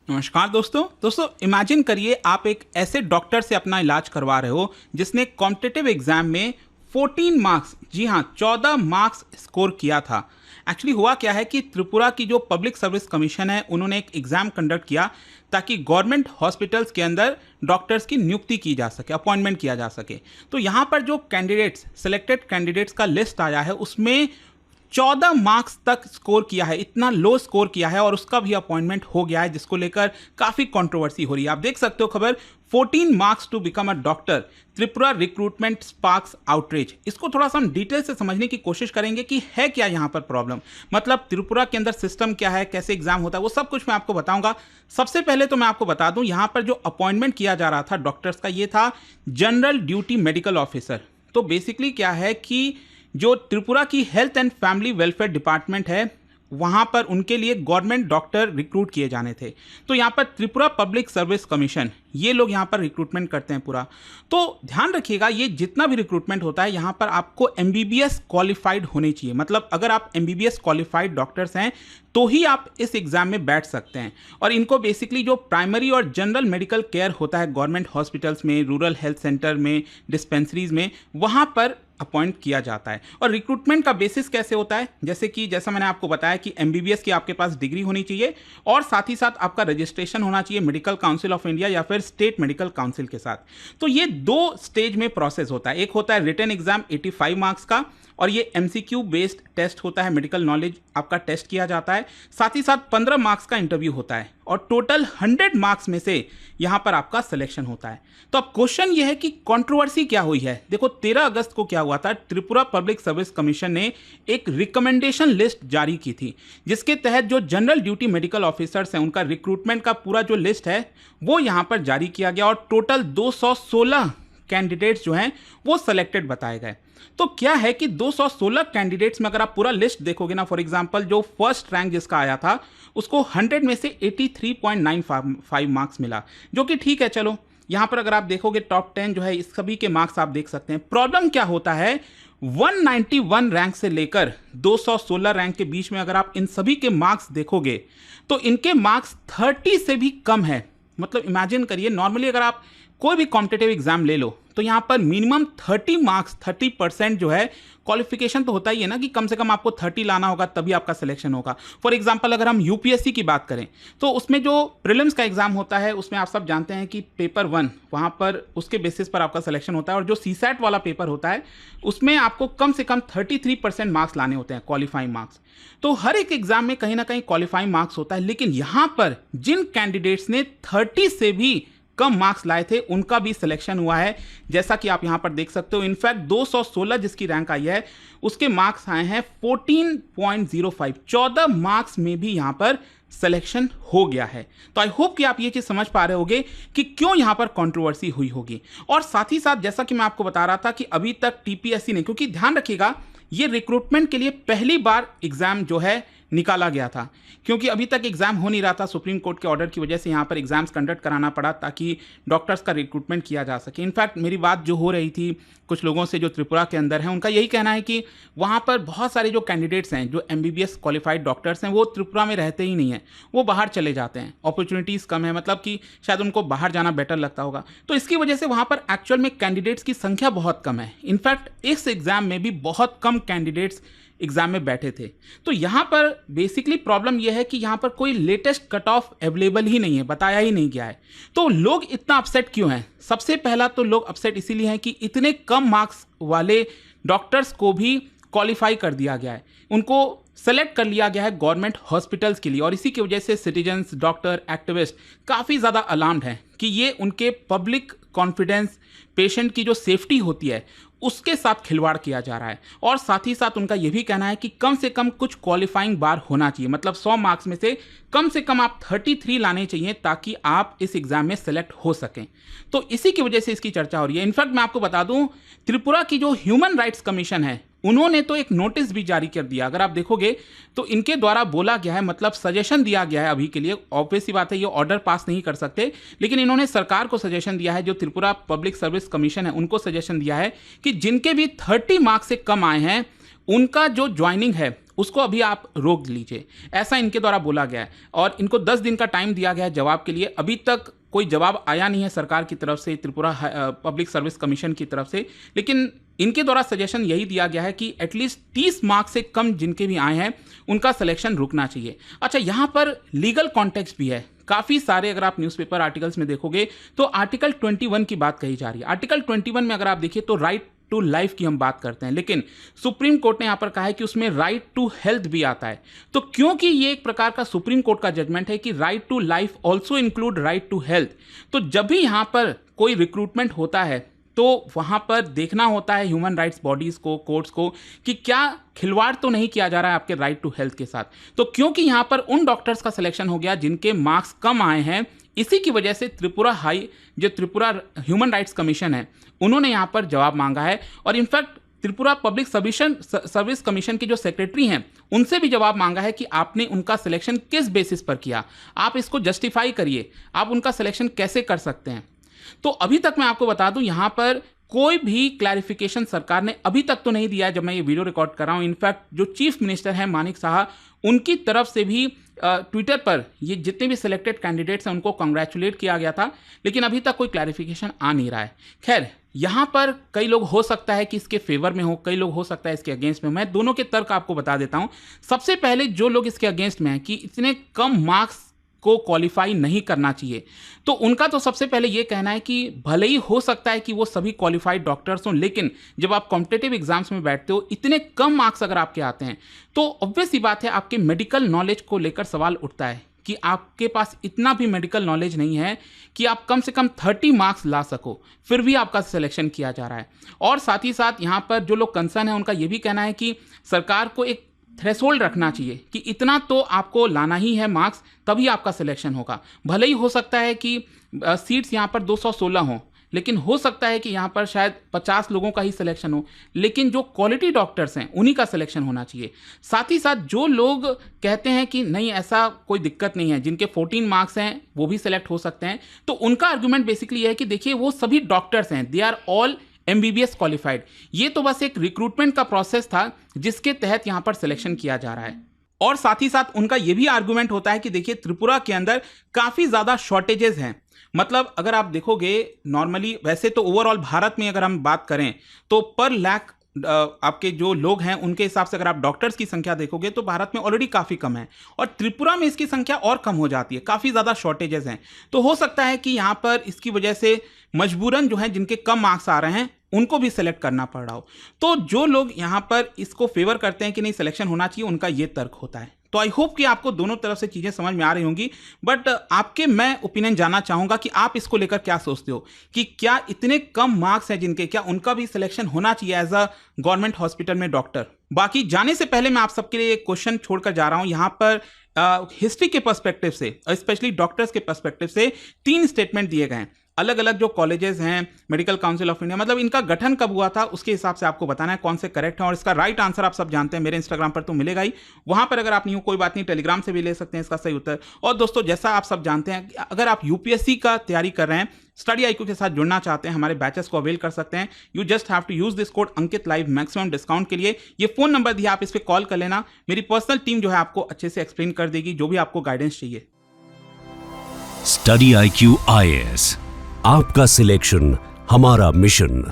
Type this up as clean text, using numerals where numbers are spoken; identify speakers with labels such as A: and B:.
A: नमस्कार दोस्तों इमेजिन करिए आप एक ऐसे डॉक्टर से अपना इलाज करवा रहे हो जिसने कॉम्पिटिटिव एग्जाम में 14 मार्क्स, जी हाँ 14 मार्क्स स्कोर किया था। एक्चुअली हुआ क्या है कि त्रिपुरा की जो पब्लिक सर्विस कमीशन है उन्होंने एक एग्ज़ाम कंडक्ट किया ताकि गवर्नमेंट हॉस्पिटल्स के अंदर डॉक्टर्स की नियुक्ति की जा सके, अपॉइंटमेंट किया जा सके। तो यहाँ पर जो कैंडिडेट्स, सिलेक्टेड कैंडिडेट्स का लिस्ट आया है उसमें 14 मार्क्स तक स्कोर किया है, इतना लो स्कोर किया है और उसका भी अपॉइंटमेंट हो गया है, जिसको लेकर काफ़ी कंट्रोवर्सी हो रही है। आप देख सकते हो खबर, 14 marks to become a doctor, Tripura recruitment sparks outreach. इसको थोड़ा सा हम डिटेल से समझने की कोशिश करेंगे कि है क्या यहाँ पर प्रॉब्लम, मतलब त्रिपुरा के अंदर सिस्टम क्या है, कैसे एग्जाम होता है, वो सब कुछ मैं आपको बताऊंगा। सबसे पहले तो मैं आपको बता दूं, यहाँ पर जो अपॉइंटमेंट किया जा रहा था डॉक्टर्स का, ये था जनरल ड्यूटी मेडिकल ऑफिसर। तो बेसिकली क्या है कि जो त्रिपुरा की health and family welfare department है वहाँ पर उनके लिए गवर्नमेंट डॉक्टर रिक्रूट किए जाने थे। तो यहाँ पर त्रिपुरा पब्लिक सर्विस कमीशन, ये लोग यहाँ पर रिक्रूटमेंट करते हैं पूरा। तो ध्यान रखिएगा, ये जितना भी रिक्रूटमेंट होता है यहाँ पर आपको एमबीबीएस क्वालिफाइड होने चाहिए। मतलब अगर आप एमबीबीएस क्वालिफाइड डॉक्टर्स हैं तो ही आप इस एग्ज़ाम में बैठ सकते हैं। और इनको बेसिकली जो प्राइमरी और जनरल मेडिकल केयर होता है गवर्नमेंट हॉस्पिटल्स में, रूरल हेल्थ सेंटर में, डिस्पेंसरीज में, वहाँ पर अपॉइंट किया जाता है। और रिक्रूटमेंट का बेसिस कैसे होता है, जैसा मैंने आपको बताया कि एमबीबीएस की आपके पास डिग्री होनी चाहिए और साथ ही साथ आपका रजिस्ट्रेशन होना चाहिए मेडिकल काउंसिल ऑफ इंडिया या फिर स्टेट मेडिकल काउंसिल के साथ। तो ये 2 स्टेज में प्रोसेस होता है। एक होता है रिटन एग्जाम 85 मार्क्स का, और ये एमसीक्यू बेस्ड टेस्ट होता है, मेडिकल नॉलेज आपका टेस्ट किया जाता है। साथ ही साथ 15 मार्क्स का इंटरव्यू होता है और टोटल 100 मार्क्स में से यहाँ पर आपका सिलेक्शन होता है। तो अब क्वेश्चन ये है कि कंट्रोवर्सी क्या हुई है। देखो 13 अगस्त को क्या हुआ था, त्रिपुरा पब्लिक सर्विस कमीशन ने एक रिकमेंडेशन लिस्ट जारी की थी, जिसके तहत जो जनरल ड्यूटी मेडिकल ऑफिसर्स हैं उनका रिक्रूटमेंट का पूरा जो लिस्ट है वो यहाँ पर जारी किया गया और टोटल 216 कैंडिडेट्स जो हैं वो सिलेक्टेड बताए गए। तो क्या है कि 216 कैंडिडेट्स में अगर आप पूरा लिस्ट देखोगे ना, फॉर एग्जांपल जो फर्स्ट रैंक जिसका आया था उसको 100 में से 83.95 मार्क्स मिला, जो कि ठीक है। चलो यहाँ पर अगर आप देखोगे टॉप 10 जो है इस सभी के मार्क्स आप देख सकते हैं। प्रॉब्लम क्या होता है, 191 रैंक से लेकर 216 रैंक के बीच में अगर आप इन सभी के मार्क्स देखोगे तो इनके मार्क्स 30 से भी कम है। मतलब इमेजिन करिए, नॉर्मली अगर आप कोई भी कॉम्पिटिटिव एग्जाम ले लो तो यहाँ पर मिनिमम 30 मार्क्स, 30% जो है क्वालिफिकेशन तो होता ही है ना, कि कम से कम आपको 30 लाना होगा तभी आपका सिलेक्शन होगा। फॉर एग्जांपल अगर हम यूपीएससी की बात करें तो उसमें जो प्रीलिम्स का एग्जाम होता है उसमें आप सब जानते हैं कि पेपर 1 वहाँ पर उसके बेसिस पर आपका सिलेक्शन होता है, और जो सीसैट वाला पेपर होता है उसमें आपको कम से कम 33% मार्क्स लाने होते हैं, क्वालिफाइंग मार्क्स। तो हर एक एग्जाम में कहीं ना कहीं क्वालिफाइंग मार्क्स होता है, लेकिन यहाँ पर जिन कैंडिडेट्स ने 30 से भी कम मार्क्स लाए थे उनका भी सिलेक्शन हुआ है, जैसा कि आप यहां पर देख सकते हो। इनफैक्ट 216 जिसकी रैंक आई है उसके मार्क्स आए हैं 14.05, 14 मार्क्स में भी यहां पर सिलेक्शन हो गया है। तो आई होप कि आप ये चीज समझ पा रहे होगे कि क्यों यहां पर कंट्रोवर्सी हुई होगी। और साथ ही साथ जैसा कि मैं आपको बता रहा था कि अभी तक टीपीएससी ने, क्योंकि ध्यान रखिएगा ये रिक्रूटमेंट के लिए पहली बार एग्जाम जो है निकाला गया था, क्योंकि अभी तक एग्जाम हो नहीं रहा था। सुप्रीम कोर्ट के ऑर्डर की वजह से यहाँ पर एग्जाम्स कंडक्ट कराना पड़ा ताकि डॉक्टर्स का रिक्रूटमेंट किया जा सके। इनफैक्ट मेरी बात जो हो रही थी कुछ लोगों से जो त्रिपुरा के अंदर हैं, उनका यही कहना है कि वहाँ पर बहुत सारे जो कैंडिडेट्स हैं, जो एमबीबीएस क्वालिफाइड डॉक्टर्स हैं, वो त्रिपुरा में रहते ही नहीं हैं, वो बाहर चले जाते हैं। अपॉर्चुनिटीज़ कम है, मतलब कि शायद उनको बाहर जाना बेटर लगता होगा। तो इसकी वजह से वहाँ पर एक्चुअल में कैंडिडेट्स की संख्या बहुत कम है। इनफैक्ट इस एग्जाम में भी बहुत कम कैंडिडेट्स एग्जाम में बैठे थे। तो यहाँ पर बेसिकली प्रॉब्लम यह है कि यहाँ पर कोई लेटेस्ट कट ऑफ अवेलेबल ही नहीं है, बताया ही नहीं गया है। तो लोग इतना अपसेट क्यों हैं? सबसे पहला तो लोग अपसेट इसीलिए हैं कि इतने कम मार्क्स वाले डॉक्टर्स को भी क्वालिफाई कर दिया गया है, उनको सेलेक्ट कर लिया गया है गवर्नमेंट हॉस्पिटल्स के लिए। और इसी की वजह से सिटीजन्स, डॉक्टर, एक्टिविस्ट काफ़ी ज़्यादा अलार्म्ड हैं कि ये उनके पब्लिक कॉन्फिडेंस, पेशेंट की जो सेफ्टी होती है उसके साथ खिलवाड़ किया जा रहा है। और साथ ही साथ उनका यह भी कहना है कि कम से कम कुछ क्वालिफाइंग बार होना चाहिए, मतलब 100 मार्क्स में से कम आप 33 लाने चाहिए ताकि आप इस एग्जाम में सेलेक्ट हो सकें। तो इसी की वजह से इसकी चर्चा हो रही है। इनफैक्ट मैं आपको बता दूं, त्रिपुरा की जो ह्यूमन राइट्स कमीशन है उन्होंने तो एक नोटिस भी जारी कर दिया। अगर आप देखोगे तो इनके द्वारा बोला गया है, मतलब सजेशन दिया गया है, अभी के लिए ऑब्वियस सी बात है ये ऑर्डर पास नहीं कर सकते, लेकिन इन्होंने सरकार को सजेशन दिया है, जो त्रिपुरा पब्लिक सर्विस कमीशन है उनको सजेशन दिया है कि जिनके भी 30 मार्क्स से कम आए हैं उनका जो ज्वाइनिंग है उसको अभी आप रोक लीजिए, ऐसा इनके द्वारा बोला गया है। और इनको 10 दिन का टाइम दिया गया है जवाब के लिए। अभी तक कोई जवाब आया नहीं है सरकार की तरफ से, त्रिपुरा पब्लिक सर्विस कमीशन की तरफ से, लेकिन इनके द्वारा सजेशन यही दिया गया है कि एटलीस्ट 30 मार्क्स से कम जिनके भी आए हैं उनका सिलेक्शन रुकना चाहिए। अच्छा, यहाँ पर लीगल कॉन्टेक्स्ट भी है काफ़ी सारे। अगर आप न्यूज़पेपर आर्टिकल्स में देखोगे तो आर्टिकल 21 की बात कही जा रही है। आर्टिकल 21 में अगर आप देखिए तो राइट टू लाइफ की हम बात करते हैं, लेकिन सुप्रीम कोर्ट ने यहां पर कहा है कि उसमें राइट टू हेल्थ भी आता है। तो क्योंकि ये एक प्रकार का सुप्रीम कोर्ट का जजमेंट है कि right to life also include right to health, तो जब भी यहां पर कोई रिक्रूटमेंट होता है तो वहां पर देखना होता है ह्यूमन राइट्स बॉडीज को, कोर्ट्स को, कि क्या खिलवाड़ तो नहीं किया जा रहा है आपके राइट टू हेल्थ के साथ। तो क्योंकि यहां पर उन डॉक्टर्स का सिलेक्शन हो गया जिनके मार्क्स कम आए हैं, इसी की वजह से त्रिपुरा ह्यूमन राइट्स कमीशन है, उन्होंने यहां पर जवाब मांगा है। और in fact Tripura public service commission के जो सेक्रेटरी हैं उनसे भी जवाब मांगा है कि आपने उनका सिलेक्शन किस बेसिस पर किया, आप इसको जस्टिफाई करिए, आप उनका सिलेक्शन कैसे कर सकते हैं। तो अभी तक मैं आपको बता दूं, यहां पर कोई भी क्लैरिफिकेशन सरकार ने अभी तक तो नहीं दिया है जब मैं ये वीडियो रिकॉर्ड कर रहा हूं। इनफैक्ट जो चीफ मिनिस्टर हैं मानिक साहा, उनकी तरफ से भी ट्विटर पर ये जितने भी सिलेक्टेड कैंडिडेट्स हैं उनको कांग्रेचुलेट किया गया था, लेकिन अभी तक कोई क्लैरिफिकेशन आ नहीं रहा है। खैर, यहाँ पर कई लोग हो सकता है कि इसके फेवर में हो, कई लोग हो सकता है इसके अगेंस्ट में। मैं दोनों के तर्क आपको बता देता हूँ। सबसे पहले जो लोग इसके अगेंस्ट में हैं कि इतने कम मार्क्स को क्वालिफाई नहीं करना चाहिए, तो उनका तो सबसे पहले ये कहना है कि भले ही हो सकता है कि वो सभी क्वालिफाइड डॉक्टर्स हों, लेकिन जब आप कॉम्पिटिटिव एग्जाम्स में बैठते हो, इतने कम मार्क्स अगर आपके आते हैं तो ऑब्वियस सी बात है आपके मेडिकल नॉलेज को लेकर सवाल उठता है कि आपके पास इतना भी मेडिकल नॉलेज नहीं है कि आप कम से कम 30 मार्क्स ला सको, फिर भी आपका सिलेक्शन किया जा रहा है। और साथ ही साथ यहाँ पर जो लोग कंसर्न है उनका ये भी कहना है कि सरकार को एक थ्रेशोल्ड रखना चाहिए कि इतना तो आपको लाना ही है मार्क्स, तभी आपका सिलेक्शन होगा। भले ही हो सकता है कि सीट्स यहाँ पर 216 हों, लेकिन हो सकता है कि यहाँ पर शायद 50 लोगों का ही सिलेक्शन हो, लेकिन जो क्वालिटी डॉक्टर्स हैं उन्हीं का सिलेक्शन होना चाहिए। साथ ही साथ जो लोग कहते हैं कि नहीं ऐसा कोई दिक्कत नहीं है, जिनके 14 मार्क्स हैं वो भी सिलेक्ट हो सकते हैं, तो उनका आर्गुमेंट बेसिकली ये है कि देखिए वो सभी डॉक्टर्स हैं, they are all MBBS qualified. ये तो बस एक रिक्रूटमेंट का प्रोसेस था जिसके तहत यहां पर सिलेक्शन किया जा रहा है। और साथ ही साथ उनका यह भी आर्गुमेंट होता है कि देखिए त्रिपुरा के अंदर काफी ज्यादा शॉर्टेजेस हैं। मतलब अगर आप देखोगे नॉर्मली, वैसे तो ओवरऑल भारत में अगर हम बात करें तो पर लाख आपके जो लोग हैं उनके हिसाब से अगर आप डॉक्टर्स की संख्या देखोगे तो भारत में ऑलरेडी काफ़ी कम है, और त्रिपुरा में इसकी संख्या और कम हो जाती है, काफ़ी ज़्यादा शॉर्टेजेस हैं। तो हो सकता है कि यहाँ पर इसकी वजह से मजबूरन जो है जिनके कम मार्क्स आ रहे हैं उनको भी सिलेक्ट करना पड़ रहा हो। तो जो लोग यहाँ पर इसको फेवर करते हैं कि नहीं सिलेक्शन होना चाहिए, उनका ये तर्क होता है। तो आई होप कि आपको दोनों तरफ से चीज़ें समझ में आ रही होंगी, बट आपके मैं ओपिनियन जानना चाहूँगा कि आप इसको लेकर क्या सोचते हो कि क्या इतने कम मार्क्स हैं जिनके, क्या उनका भी सिलेक्शन होना चाहिए एज अ गवर्नमेंट हॉस्पिटल में डॉक्टर। बाकी जाने से पहले मैं आप सबके लिए एक क्वेश्चन छोड़कर जा रहा हूँ। यहाँ पर हिस्ट्री के पर्सपेक्टिव से, स्पेशली डॉक्टर्स के पर्सपेक्टिव से 3 स्टेटमेंट दिए गए हैं। अलग अलग जो कॉलेजेस हैं, मेडिकल काउंसिल ऑफ इंडिया, मतलब इनका गठन कब हुआ था उसके हिसाब से आपको बताना है कौन से करेक्ट है। और इसका राइट आंसर आप सब जानते हैं, मेरे इंस्टाग्राम पर तो मिलेगा ही, वहां पर अगर आप नहीं हो कोई बात नहीं, टेलीग्राम से भी ले सकते हैं इसका सही उत्तर। और दोस्तों जैसा आप सब जानते हैं, अगर आप यूपीएससी का तैयारी कर रहे हैं, स्टडी IQ के साथ जुड़ना चाहते हैं, हमारे बैचेस को अवेल कर सकते हैं। You just have to use this code Ankit live maximum discount के लिए। ये फोन नंबर दिया, आप इस पर कॉल कर लेना, मेरी पर्सनल टीम जो है आपको अच्छे से एक्सप्लेन कर देगी जो भी आपको गाइडेंस चाहिए।
B: स्टडी IQ IAS, आपका सिलेक्शन हमारा मिशन।